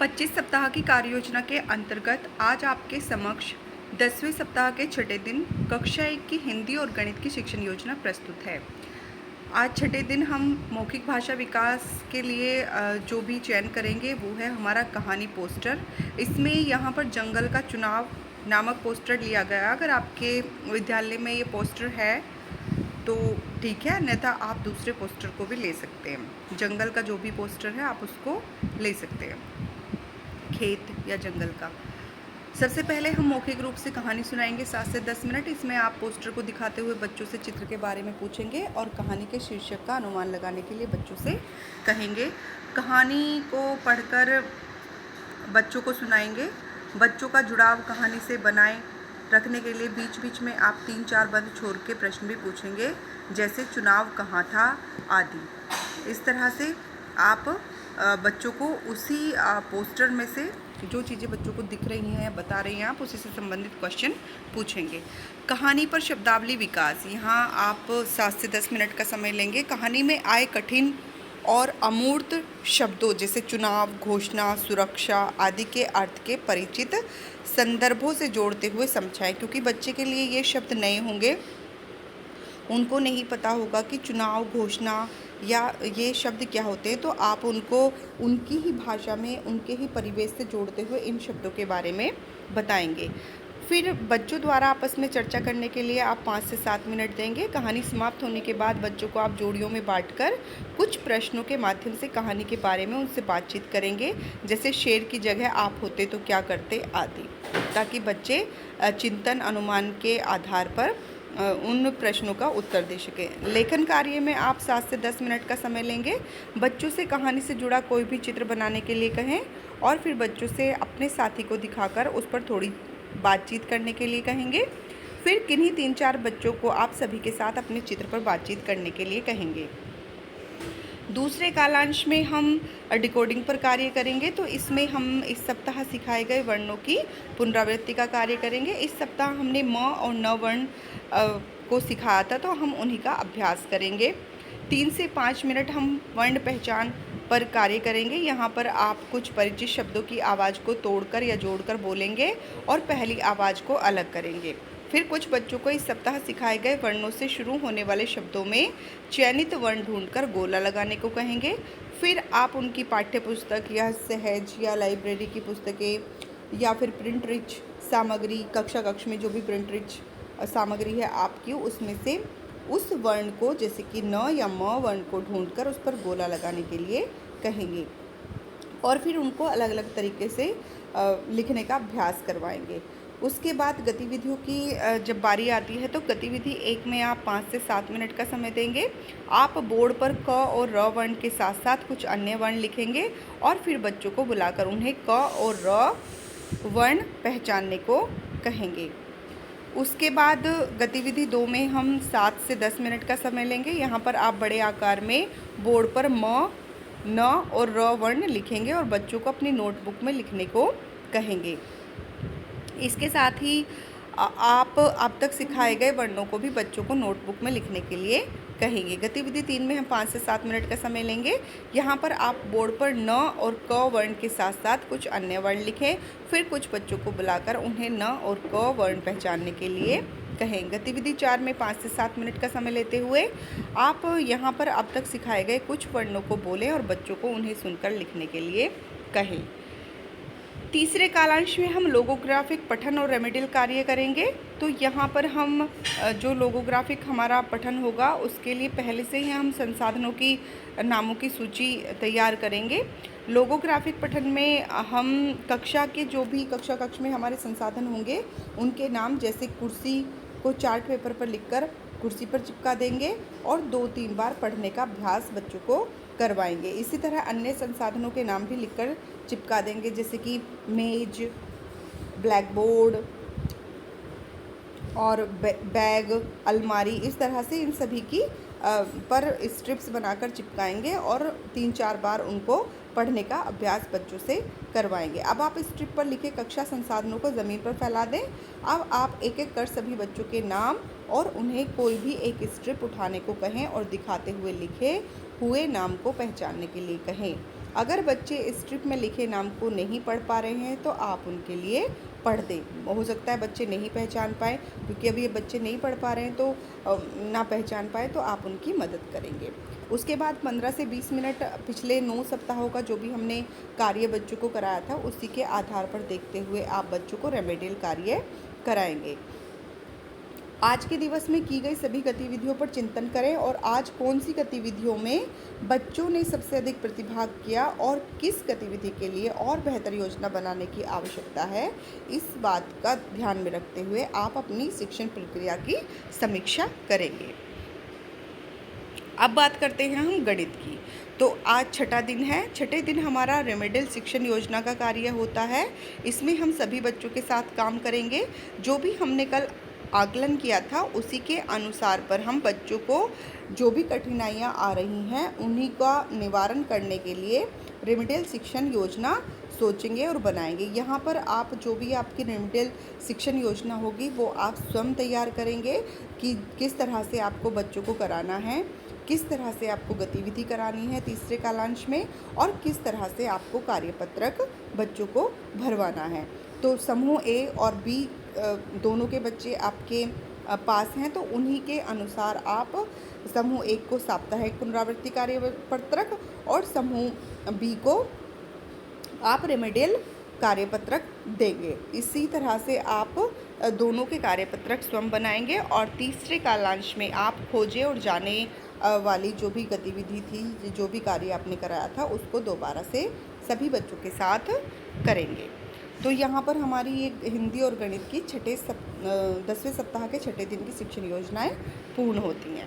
25 सप्ताह की कार्य योजना के अंतर्गत आज आपके समक्ष 10वें सप्ताह के छठे दिन कक्षा 1 की हिंदी और गणित की शिक्षण योजना प्रस्तुत है। आज छठे दिन हम मौखिक भाषा विकास के लिए जो भी चयन करेंगे वो है हमारा कहानी पोस्टर। इसमें यहाँ पर जंगल का चुनाव नामक पोस्टर लिया गया। अगर आपके विद्यालय में ये पोस्टर है तो ठीक है, अन्यथा आप दूसरे पोस्टर को भी ले सकते हैं। जंगल का जो भी पोस्टर है आप उसको ले सकते हैं, खेत या जंगल का। सबसे पहले हम मौखिक रूप से कहानी सुनाएंगे 7 से 10 मिनट। इसमें आप पोस्टर को दिखाते हुए बच्चों से चित्र के बारे में पूछेंगे और कहानी के शीर्षक का अनुमान लगाने के लिए बच्चों से कहेंगे। कहानी को पढ़कर बच्चों को सुनाएंगे। बच्चों का जुड़ाव कहानी से बनाए रखने के लिए बीच बीच में आप 3-4 बंद छोड़ के प्रश्न भी पूछेंगे, जैसे चुनाव कहाँ था आदि। इस तरह से आप बच्चों को उसी पोस्टर में से जो चीज़ें बच्चों को दिख रही हैं या बता रही हैं, आप उसी से संबंधित क्वेश्चन पूछेंगे। कहानी पर शब्दावली विकास, यहाँ आप 7 से 10 मिनट का समय लेंगे। कहानी में आए कठिन और अमूर्त शब्दों जैसे चुनाव, घोषणा, सुरक्षा आदि के अर्थ के परिचित संदर्भों से जोड़ते हुए समझाएं, क्योंकि बच्चे के लिए ये शब्द नए होंगे। उनको नहीं पता होगा कि चुनाव, घोषणा या ये शब्द क्या होते हैं, तो आप उनको उनकी ही भाषा में, उनके ही परिवेश से जोड़ते हुए इन शब्दों के बारे में बताएंगे। फिर बच्चों द्वारा आपस में चर्चा करने के लिए आप 5 से 7 मिनट देंगे। कहानी समाप्त होने के बाद बच्चों को आप जोड़ियों में बांटकर कुछ प्रश्नों के माध्यम से कहानी के बारे में उनसे बातचीत करेंगे, जैसे शेर की जगह आप होते तो क्या करते आदि, ताकि बच्चे चिंतन अनुमान के आधार पर उन प्रश्नों का उत्तर दे सकें। लेखन कार्य में आप 7 से 10 मिनट का समय लेंगे। बच्चों से कहानी से जुड़ा कोई भी चित्र बनाने के लिए कहें और फिर बच्चों से अपने साथी को दिखाकर उस पर थोड़ी बातचीत करने के लिए कहेंगे। फिर किन्हीं 3-4 बच्चों को आप सभी के साथ अपने चित्र पर बातचीत करने के लिए कहेंगे। दूसरे कालांश में हम डिकोडिंग पर कार्य करेंगे, तो इसमें हम इस सप्ताह सिखाए गए वर्णों की पुनरावृत्ति का कार्य करेंगे। इस सप्ताह हमने म और न वर्ण को सिखाया था, तो हम उन्हीं का अभ्यास करेंगे। 3 से 5 मिनट हम वर्ण पहचान पर कार्य करेंगे। यहाँ पर आप कुछ परिचित शब्दों की आवाज़ को तोड़कर या जोड़कर बोलेंगे और पहली आवाज़ को अलग करेंगे। फिर कुछ बच्चों को इस सप्ताह सिखाए गए वर्णों से शुरू होने वाले शब्दों में चयनित वर्ण ढूंढकर गोला लगाने को कहेंगे। फिर आप उनकी पाठ्य पुस्तक या सहज या लाइब्रेरी की पुस्तकें या फिर प्रिंट रिच सामग्री, कक्षा में जो भी प्रिंट रिच सामग्री है आपकी, उसमें से उस वर्ण को, जैसे कि न या म वर्ण को ढूंढकर उस पर गोला लगाने के लिए कहेंगे और फिर उनको अलग अलग तरीके से लिखने का अभ्यास करवाएंगे। उसके बाद गतिविधियों की जब बारी आती है, तो गतिविधि 1 में आप 5 से 7 मिनट का समय देंगे। आप बोर्ड पर क और र वर्ण के साथ साथ कुछ अन्य वर्ण लिखेंगे और फिर बच्चों को बुलाकर उन्हें क और र वर्ण पहचानने को कहेंगे। उसके बाद गतिविधि 2 में हम 7 से 10 मिनट का समय लेंगे। यहाँ पर आप बड़े आकार में बोर्ड पर म, न और र वर्ण लिखेंगे और बच्चों को अपनी नोटबुक में लिखने को कहेंगे। इसके साथ ही आप अब तक सिखाए गए वर्णों को भी बच्चों को नोटबुक में लिखने के लिए कहेंगे। गतिविधि 3 में हम 5 से 7 मिनट का समय लेंगे। यहाँ पर आप बोर्ड पर न और क वर्ण के साथ साथ कुछ अन्य वर्ण लिखें। फिर कुछ बच्चों को बुलाकर उन्हें न और क वर्ण पहचानने के लिए कहें। गतिविधि 4 में 5 से 7 मिनट का समय लेते हुए आप यहाँ पर अब तक सिखाए गए कुछ वर्णों को बोलें और बच्चों को उन्हें सुनकर लिखने के लिए कहें। तीसरे कालांश में हम लोगोग्राफिक पठन और रेमेडियल कार्य करेंगे। तो यहाँ पर हम जो लोगोग्राफिक हमारा पठन होगा उसके लिए पहले से ही हम संसाधनों की नामों की सूची तैयार करेंगे। लोगोग्राफिक पठन में हम कक्षा के जो भी कक्ष में हमारे संसाधन होंगे उनके नाम, जैसे कुर्सी को चार्ट पेपर पर लिखकर कुर्सी पर चिपका देंगे और 2-3 बार पढ़ने का अभ्यास बच्चों को करवाएंगे। इसी तरह अन्य संसाधनों के नाम भी लिखकर चिपका देंगे, जैसे कि मेज, ब्लैक बोर्ड और बैग, अलमारी। इस तरह से इन सभी की पर स्ट्रिप्स बनाकर चिपकाएंगे और 3-4 बार उनको पढ़ने का अभ्यास बच्चों से करवाएंगे। अब आप स्ट्रिप पर लिखे कक्षा संसाधनों को ज़मीन पर फैला दें। अब आप एक एक कर सभी बच्चों के नाम और उन्हें कोई भी एक स्ट्रिप उठाने को कहें और दिखाते हुए लिखे हुए नाम को पहचानने के लिए कहें। अगर बच्चे इस स्ट्रिप में लिखे नाम को नहीं पढ़ पा रहे हैं तो आप उनके लिए पढ़ दें। हो सकता है बच्चे नहीं पहचान पाएँ, क्योंकि अभी ये बच्चे नहीं पढ़ पा रहे हैं तो ना पहचान पाए तो आप उनकी मदद करेंगे। उसके बाद 15 से 20 मिनट पिछले 9 सप्ताहों का जो भी हमने कार्य बच्चों को कराया था उसी के आधार पर देखते हुए आप बच्चों को रेमेडियल कार्य कराएंगे। आज के दिवस में की गई सभी गतिविधियों पर चिंतन करें और आज कौन सी गतिविधियों में बच्चों ने सबसे अधिक प्रतिभाग किया और किस गतिविधि के लिए और बेहतर योजना बनाने की आवश्यकता है, इस बात का ध्यान में रखते हुए आप अपनी शिक्षण प्रक्रिया की समीक्षा करेंगे। अब बात करते हैं हम गणित की। तो आज छठा दिन है। छठे दिन हमारा रेमेडियल शिक्षण योजना का कार्य होता है। इसमें हम सभी बच्चों के साथ काम करेंगे। जो भी हमने कल आकलन किया था उसी के अनुसार पर हम बच्चों को जो भी कठिनाइयाँ आ रही हैं उन्हीं का निवारण करने के लिए रेमेडियल शिक्षण योजना सोचेंगे और बनाएंगे। यहाँ पर आप जो भी आपकी रेमेडियल शिक्षण योजना होगी वो आप स्वयं तैयार करेंगे कि किस तरह से आपको बच्चों को कराना है, किस तरह से आपको गतिविधि करानी है तीसरे कालांश में, और किस तरह से आपको कार्यपत्रक बच्चों को भरवाना है। तो समूह ए और बी दोनों के बच्चे आपके पास हैं, तो उन्हीं के अनुसार आप समूह एक को साप्ताहिक पुनरावृत्ति कार्यपत्रक और समूह बी को आप रेमेडियल कार्यपत्रक देंगे। इसी तरह से आप दोनों के कार्यपत्रक स्वयं बनाएंगे और तीसरे कालांश में आप खोजे और जाने वाली जो भी गतिविधि थी, जो भी कार्य आपने कराया था उसको दोबारा से सभी बच्चों के साथ करेंगे। तो यहाँ पर हमारी ये हिंदी और गणित की 10वें सप्ताह के छठे दिन की शिक्षण योजनाएं पूर्ण होती हैं।